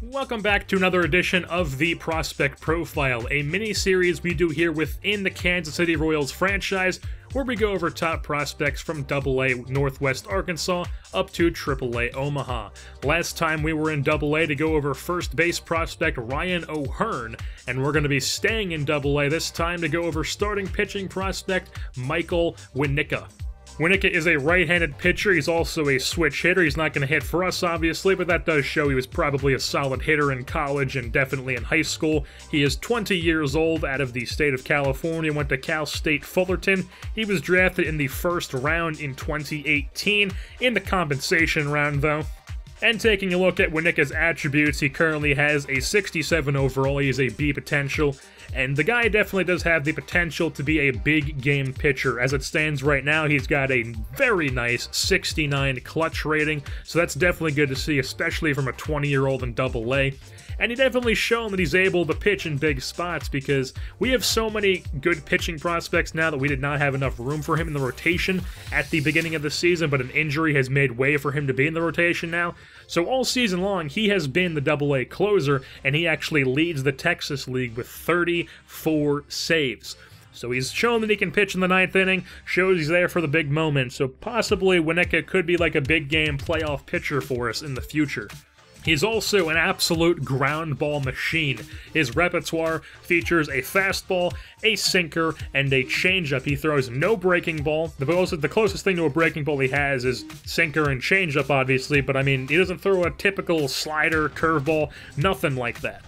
Welcome back to another edition of the Prospect Profile, a mini-series we do here within the Kansas City Royals franchise, where we go over top prospects from AA Northwest Arkansas up to AAA Omaha. Last time we were in AA to go over first base prospect Ryan O'Hearn, and we're going to be staying in AA this time to go over starting pitching prospect Michael Winikka. Winikka is a right-handed pitcher. He's also a switch hitter. He's not going to hit for us, obviously, but that does show he was probably a solid hitter in college and definitely in high school. He is 20 years old, out of the state of California, went to Cal State Fullerton. He was drafted in the first round in 2018, in the compensation round, though. And taking a look at Winikka's attributes, he currently has a 67 overall. He is a B potential, and the guy definitely does have the potential to be a big game pitcher. As it stands right now, he's got a very nice 69 clutch rating, so that's definitely good to see, especially from a 20-year-old in AA. And he definitely shown that he's able to pitch in big spots, because we have so many good pitching prospects now that we did not have enough room for him in the rotation at the beginning of the season, but an injury has made way for him to be in the rotation now. So all season long, he has been the AA closer, and he actually leads the Texas League with 34 saves. So he's shown that he can pitch in the ninth inning, shows he's there for the big moment, so possibly Winikka could be like a big game playoff pitcher for us in the future. He's also an absolute ground ball machine. His repertoire features a fastball, a sinker, and a changeup. He throws no breaking ball. The closest thing to a breaking ball he has is sinker and changeup, obviously, but I mean, he doesn't throw a typical slider, curveball, nothing like that.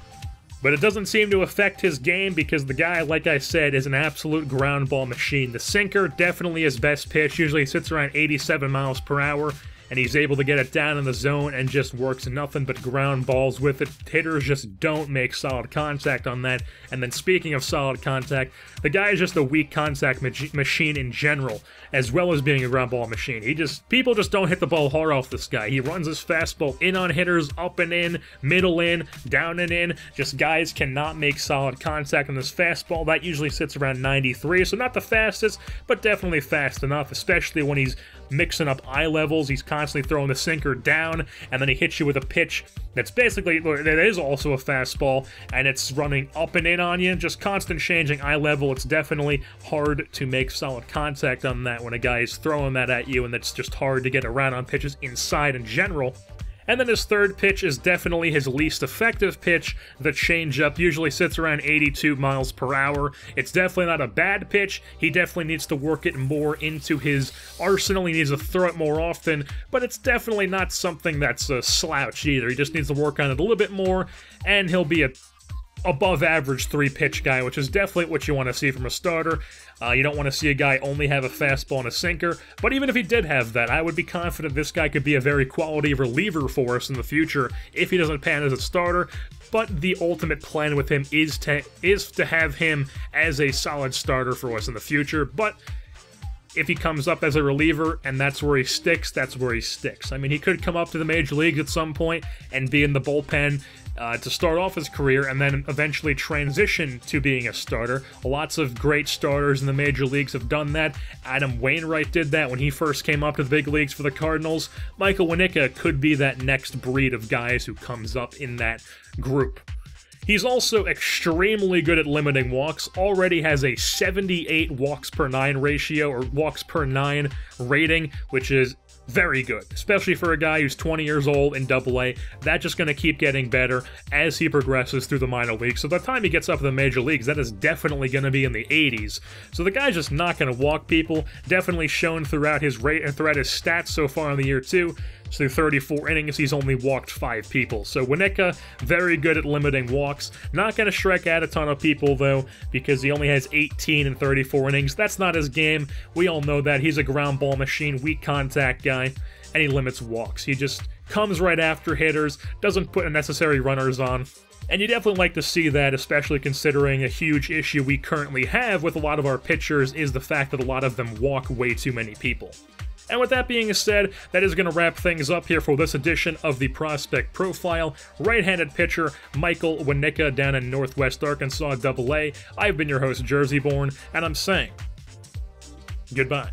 But it doesn't seem to affect his game because the guy, like I said, is an absolute ground ball machine. The sinker definitely his best pitch, usually sits around 87 miles per hour. And he's able to get it down in the zone and just works nothing but ground balls with it. Hitters just don't make solid contact on that. And then speaking of solid contact, the guy is just a weak contact machine in general, as well as being a ground ball machine. People just don't hit the ball hard off this guy. He runs his fastball in on hitters, up and in, middle in, down and in. Just guys cannot make solid contact on this fastball. That usually sits around 93, so not the fastest, but definitely fast enough, especially when he's mixing up eye levels. He's constantly throwing the sinker down, and then he hits you with a pitch that's basically, that is also a fastball, and it's running up and in on you, just constant changing eye level. It's definitely hard to make solid contact on that when a guy is throwing that at you, and it's just hard to get around on pitches inside in general. And then his third pitch is definitely his least effective pitch. The changeup usually sits around 82 miles per hour. It's definitely not a bad pitch. He definitely needs to work it more into his arsenal. He needs to throw it more often, but it's definitely not something that's a slouch either. He just needs to work on it a little bit more, and he'll be a above average 3-pitch guy, which is definitely what you want to see from a starter. You don't want to see a guy only have a fastball and a sinker, but even if he did have that, I would be confident this guy could be a very quality reliever for us in the future if he doesn't pan as a starter. But the ultimate plan with him is to have him as a solid starter for us in the future. But if he comes up as a reliever and that's where he sticks, that's where he sticks. I mean, he could come up to the major leagues at some point and be in the bullpen to start off his career and then eventually transition to being a starter. Lots of great starters in the major leagues have done that. Adam Wainwright did that when he first came up to the big leagues for the Cardinals. Michael Winikka could be that next breed of guys who comes up in that group. He's also extremely good at limiting walks, already has a 78 walks per 9 ratio, or walks per 9 rating, which is very good, especially for a guy who's 20 years old in AA. That's just going to keep getting better as he progresses through the minor leagues. So by the time he gets up to the major leagues, that is definitely going to be in the 80s. So the guy's just not going to walk people. Definitely shown throughout his stats so far in the year too. So through 34 innings, he's only walked 5 people. So Winikka, very good at limiting walks. Not going to strike out a ton of people, though, because he only has 18 in 34 innings. That's not his game. We all know that. He's a ground ball machine, weak contact guy, and he limits walks. He just comes right after hitters, doesn't put unnecessary runners on. And you definitely like to see that, especially considering a huge issue we currently have with a lot of our pitchers is the fact that a lot of them walk way too many people. And with that being said, that is going to wrap things up here for this edition of the Prospect Profile. Right-handed pitcher Michael Winikka down in Northwest Arkansas AA. I've been your host, Jersey Born, and I'm saying goodbye.